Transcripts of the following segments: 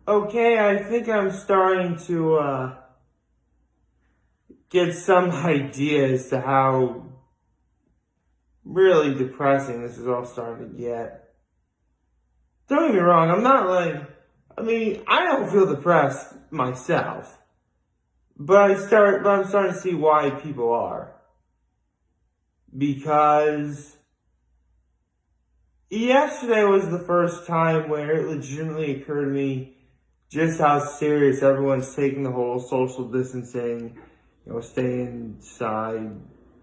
Okay, I think I'm starting to get some idea as to how really depressing this is all starting to get. Don't get me wrong, I don't feel depressed myself, but I'm starting to see why people are. Because yesterday was the first time where it legitimately occurred to me just how serious everyone's taking the whole social distancing, staying inside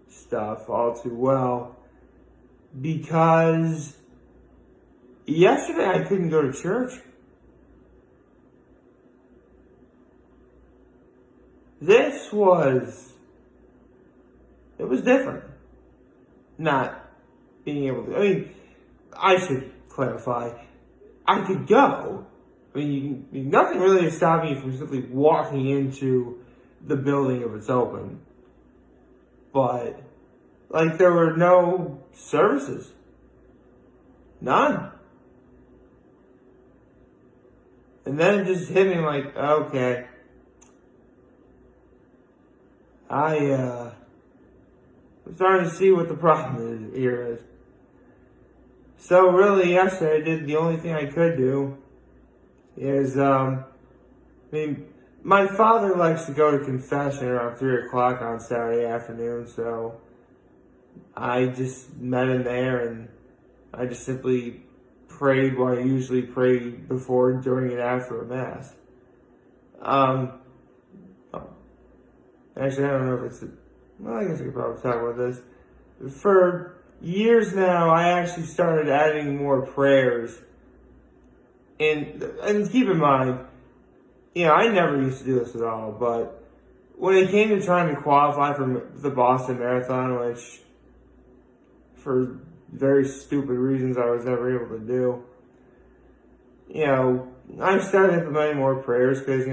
stuff all too well. Because yesterday I couldn't go to church. It was different. Not being able to, I should clarify, I could go. Nothing really is stopping me from simply walking into the building if it's open. But, there were no services. None. And then it just hit me okay. I'm starting to see what the problem is. So really, yesterday the only thing I could do is, my father likes to go to confession around 3 o'clock on Saturday afternoon, so I just met him there and I just simply prayed what I usually pray before, during, and after a mass. Actually, I don't know if I guess I could probably talk about this. For years now, I actually started adding more prayers. And keep in mind, I never used to do this at all, but when it came to trying to qualify for the Boston Marathon, which for very stupid reasons I was never able to do, I started implementing more prayers because,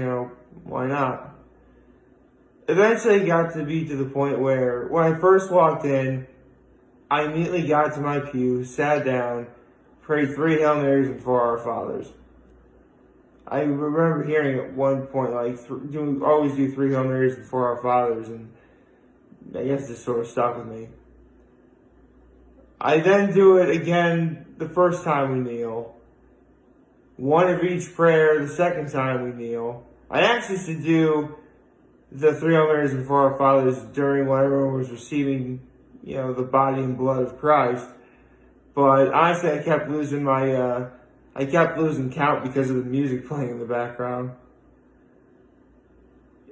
why not? Eventually it got to be to the point where when I first walked in, I immediately got to my pew, sat down, prayed 3 Hail Marys and 4 Our Fathers. I remember hearing at one point, always do 3 Hail Marys and 4 Our Fathers, and I guess this sort of stuck with me. I then do it again the first time we kneel. One of each prayer the second time we kneel. I actually used to do the 3 Hail Marys and 4 Our Fathers during when everyone was receiving, the body and blood of Christ. But honestly, I kept losing count because of the music playing in the background.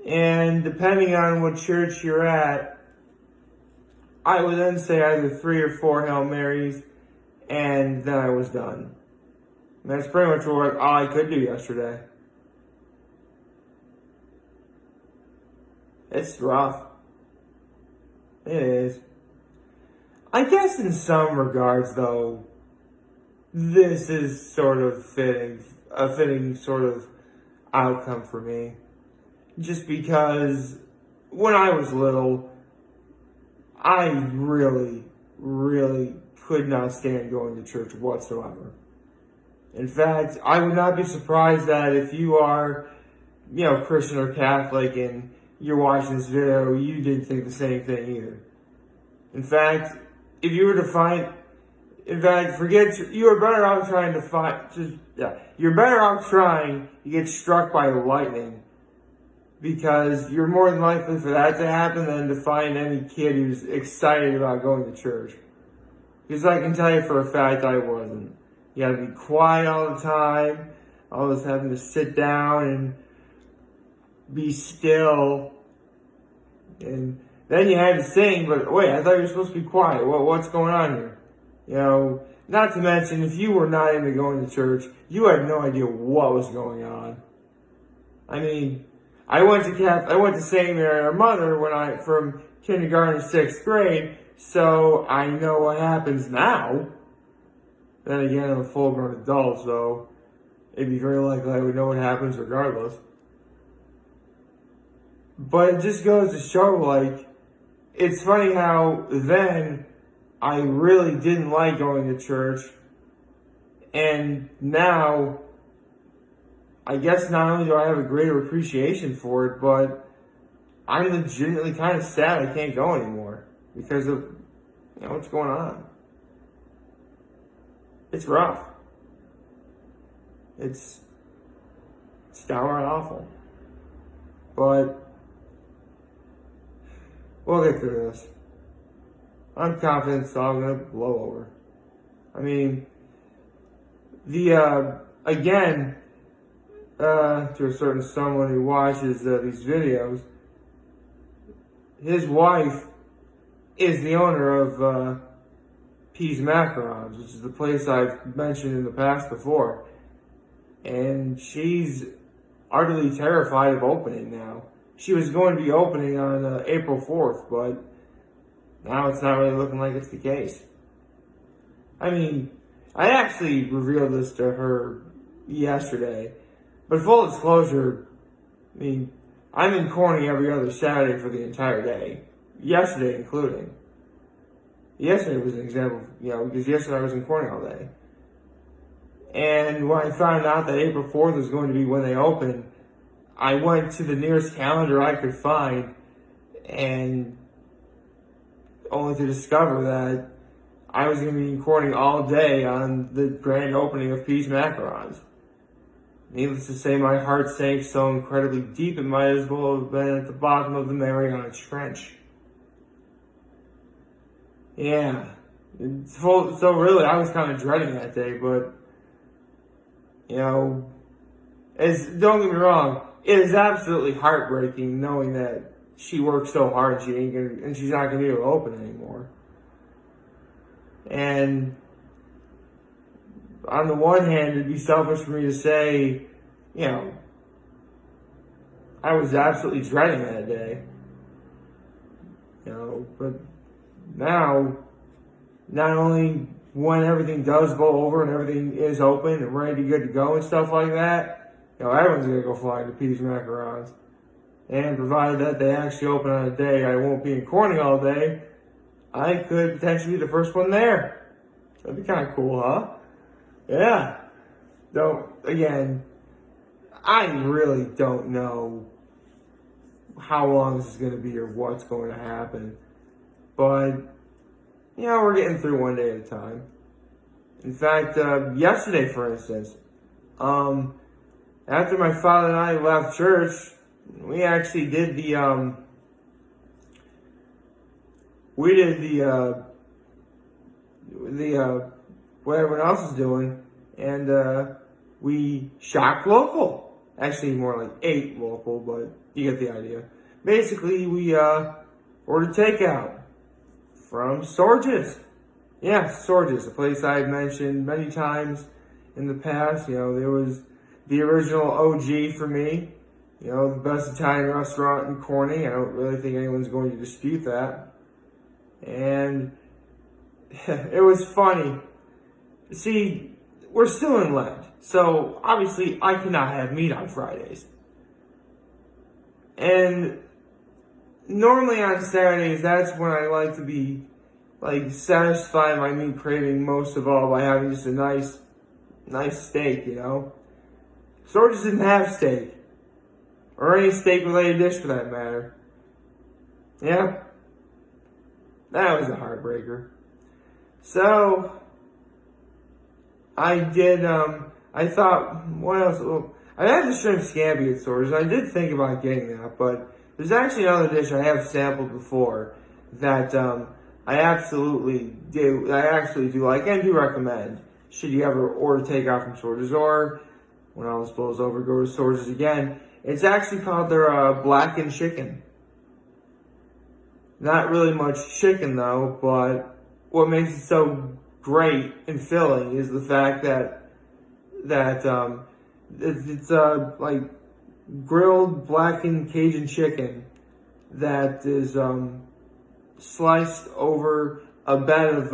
And depending on what church you're at, I would then say either 3 or 4 Hail Marys, and then I was done. And that's pretty much all I could do yesterday. It's rough. It is. I guess in some regards, though, this is sort of a fitting sort of outcome for me. Just because when I was little, I really, really could not stand going to church whatsoever. In fact, I would not be surprised that if you are, Christian or Catholic and you're watching this video, you didn't think the same thing either. In fact, if you were to you're better off trying to get struck by lightning, because you're more than likely for that to happen than to find any kid who's excited about going to church. Because I can tell you for a fact I wasn't. You gotta be quiet all the time, always having to sit down and be still. And then you had to sing, but wait, I thought you were supposed to be quiet. What's going on here? Not to mention, if you were not into going to church, you had no idea what was going on. I went to St. Mary Our Mother from kindergarten to 6th grade, so I know what happens now. Then again, I'm a full-grown adult, so it'd be very likely I would know what happens regardless. But it just goes to show, it's funny how then I really didn't like going to church, and now I guess not only do I have a greater appreciation for it, but I'm legitimately kind of sad I can't go anymore because of, what's going on. It's rough. It's downright awful. But we'll get through this. I'm confident it's all going to blow over. I mean, again, to a certain someone who watches these videos, his wife is the owner of Pease Macarons, which is the place I've mentioned in the past before. And she's utterly terrified of opening now. She was going to be opening on April 4th, but now it's not really looking like it's the case. I mean, I actually revealed this to her yesterday, but full disclosure, I mean, I'm in Corning every other Saturday for the entire day, yesterday including. Yesterday was an example, because yesterday I was in Corning all day. And when I found out that April 4th was going to be when they opened, I went to the nearest calendar I could find, and only to discover that I was going to be in Corning all day on the grand opening of Pease Macarons. Needless to say, my heart sank so incredibly deep it might as well have been at the bottom of the Mariana Trench. Yeah. So really, I was kind of dreading that day, but, don't get me wrong, it is absolutely heartbreaking knowing that she worked so hard and she's not going to be able to open anymore. And on the one hand, it'd be selfish for me to say, I was absolutely dreading that day. But now, not only when everything does blow over and everything is open and ready to good to go and stuff like that, everyone's going to go flying to Pease Macarons. And provided that they actually open on a day I won't be in Corning all day, I could potentially be the first one there. That'd be kind of cool, huh? Yeah. Though, again, I really don't know how long this is going to be or what's going to happen. But, we're getting through one day at a time. In fact, yesterday, for instance, after my father and I left church, we actually did what everyone else is doing, and we shopped local. Actually, more like ate local, but you get the idea. Basically, we ordered takeout from Sorges. Yeah, Sorges, a place I've mentioned many times in the past. There was the original OG for me. The best Italian restaurant in Corning. I don't really think anyone's going to dispute that. And it was funny. See, we're still in Lent, so obviously I cannot have meat on Fridays. And normally on Saturdays, that's when I like to be, satisfy my meat craving most of all by having just a nice steak, Sorges didn't have steak. Or any steak-related dish for that matter. Yeah. That was a heartbreaker. So, I did, I thought, what else? Well, I had the shrimp scampi at Sorges. I did think about getting that, but there's actually another dish I have sampled before that I actually do like and do recommend. Should you ever order takeout from Sorges, or when all this blows over, go to Sorges again. It's actually called their blackened chicken. Not really much chicken though, but what makes it so great and filling is the fact that it's like grilled blackened Cajun chicken that is sliced over a bed of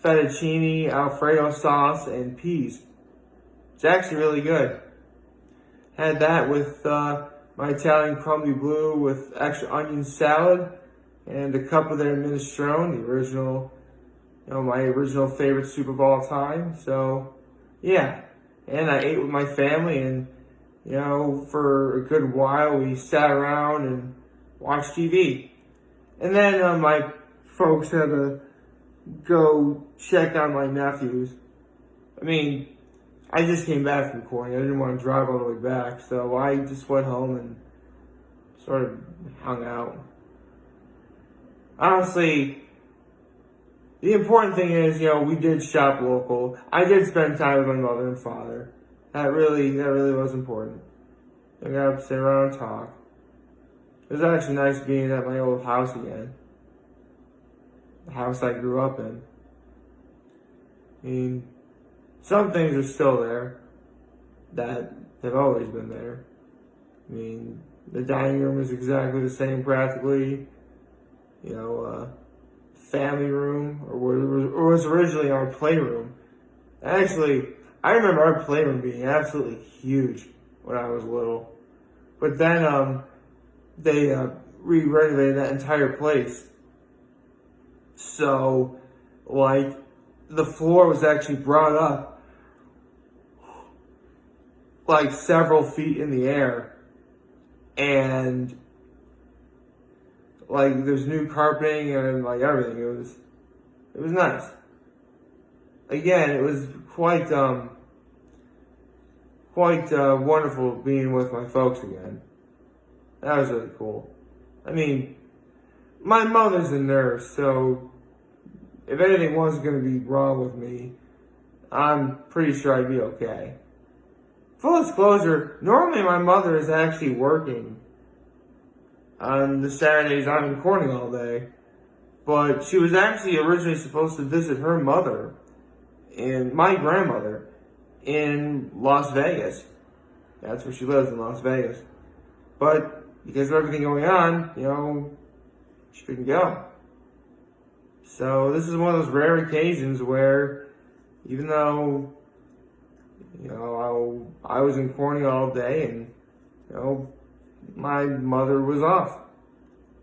fettuccine, Alfredo sauce, and peas. It's actually really good. Had that with my Italian crumbly blue with extra onion salad and a cup of their minestrone, the original, my original favorite soup of all time. So, yeah. And I ate with my family, and for a good while we sat around and watched TV. And then my folks had to go check on my nephews. I mean, I just came back from Corning. I didn't want to drive all the way back, so I just went home and sort of hung out. Honestly, the important thing is, we did shop local. I did spend time with my mother and father. That really was important. I got to sit around and talk. It was actually nice being at my old house again. The house I grew up in. I mean, some things are still there that have always been there. I mean, the dining room is exactly the same practically. Family room, or was originally our playroom. Actually, I remember our playroom being absolutely huge when I was little. But then they re-renovated that entire place. So, the floor was actually brought up several feet in the air. And there's new carpeting and everything. It was nice. Again, it was quite wonderful being with my folks again. That was really cool. I mean, my mother's a nurse, so if anything was going to be wrong with me, I'm pretty sure I'd be okay. Full disclosure, normally my mother is actually working on the Saturdays I'm in Corning all day, but she was actually originally supposed to visit her mother and my grandmother in Las Vegas. That's where she lives, in Las Vegas. But because of everything going on, she couldn't go. So this is one of those rare occasions where, even though, I was in Corning all day and, my mother was off.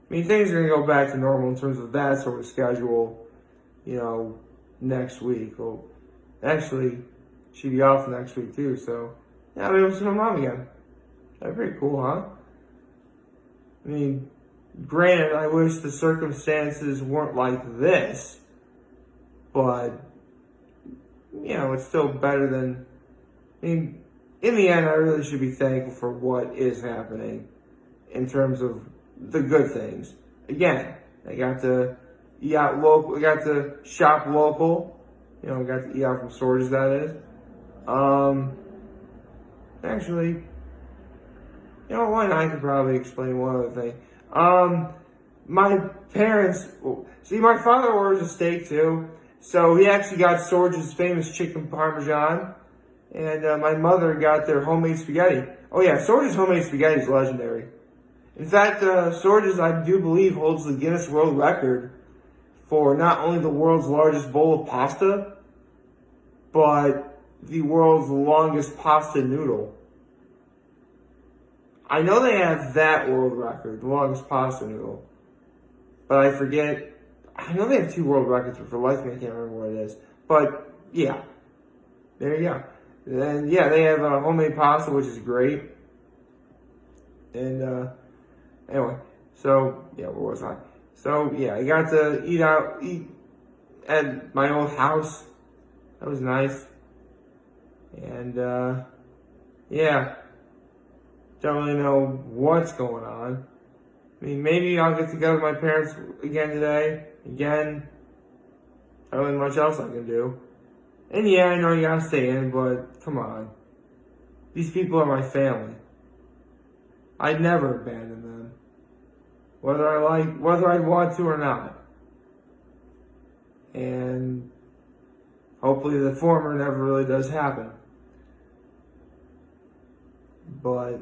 I mean, things are going to go back to normal in terms of that sort of schedule, next week. Well, actually, she'd be off next week too, so, I'll be able to see my mom again. That'd be pretty cool, huh? I mean, granted, I wish the circumstances weren't like this, but, it's still better than, in the end, I really should be thankful for what is happening in terms of the good things. Again, I got to eat out local, I got to shop local, I got to eat out from Sorges, that is. Actually, why not? I could probably explain one other thing. My parents, my father orders a steak too, so he actually got Sorges' famous chicken parmesan. And my mother got their homemade spaghetti. Oh yeah, Sorges' homemade spaghetti is legendary. In fact, Sorges, I do believe, holds the Guinness World Record for not only the world's largest bowl of pasta, but the world's longest pasta noodle. I know they have that world record, the longest pasta noodle. But I forget, I know they have 2 world records, but for life of me I can't remember what it is. But, yeah. There you go. And they have homemade pasta, which is great. And anyway, so where was I? So I got to eat at my old house. That was nice. And don't really know what's going on. I mean, maybe I'll get together with my parents again today. Again, I don't really much else I can do. And I know you gotta stay in, but come on. These people are my family. I'd never abandon them. Whether I want to or not. And hopefully the former never really does happen. But,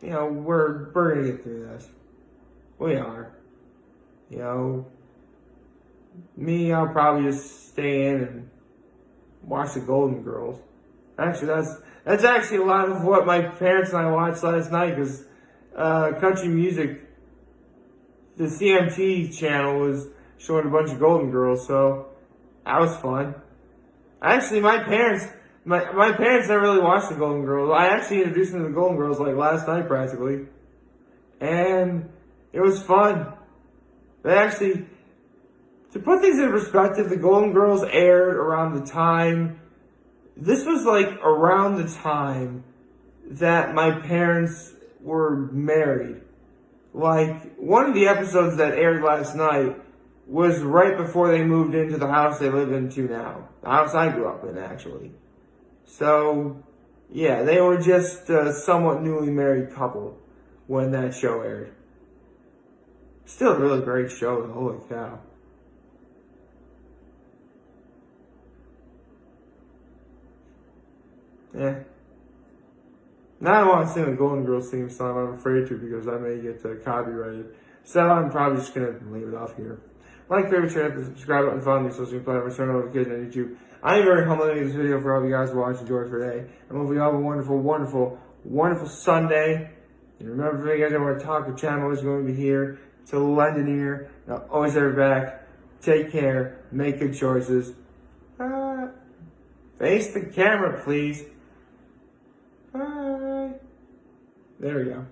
we're gonna get through this. We are. Me, I'll probably just stay in and watch the Golden Girls. Actually, that's actually a lot of what my parents and I watched last night, because country music, the CMT channel was showing a bunch of Golden Girls, so that was fun. Actually, my parents My parents never really watched the Golden Girls. I actually introduced them to the Golden Girls like last night practically. And it was fun. They actually, to put things in perspective, the Golden Girls aired around the time, this was like around the time that my parents were married. Like, one of the episodes that aired last night was right before they moved into the house they live into now. The house I grew up in, actually. So, yeah, they were just a somewhat newly married couple when that show aired. Still a really great show, holy cow. Yeah. Now I want to sing the Golden Girls theme song, I'm afraid to because I may get copyrighted. So I'm probably just going to leave it off here. Like, favorite, share, the subscribe button, follow me, social media platforms, turn on notifications on YouTube. I am very humbled to make this video for all of you guys to watch and enjoy for today. And hope you all have a wonderful, wonderful, wonderful Sunday. And remember, if you guys ever want to talk, the channel is going to be here to lend an ear. And I'll always have your back. Take care. Make good choices. Face the camera, please. Bye. There we go.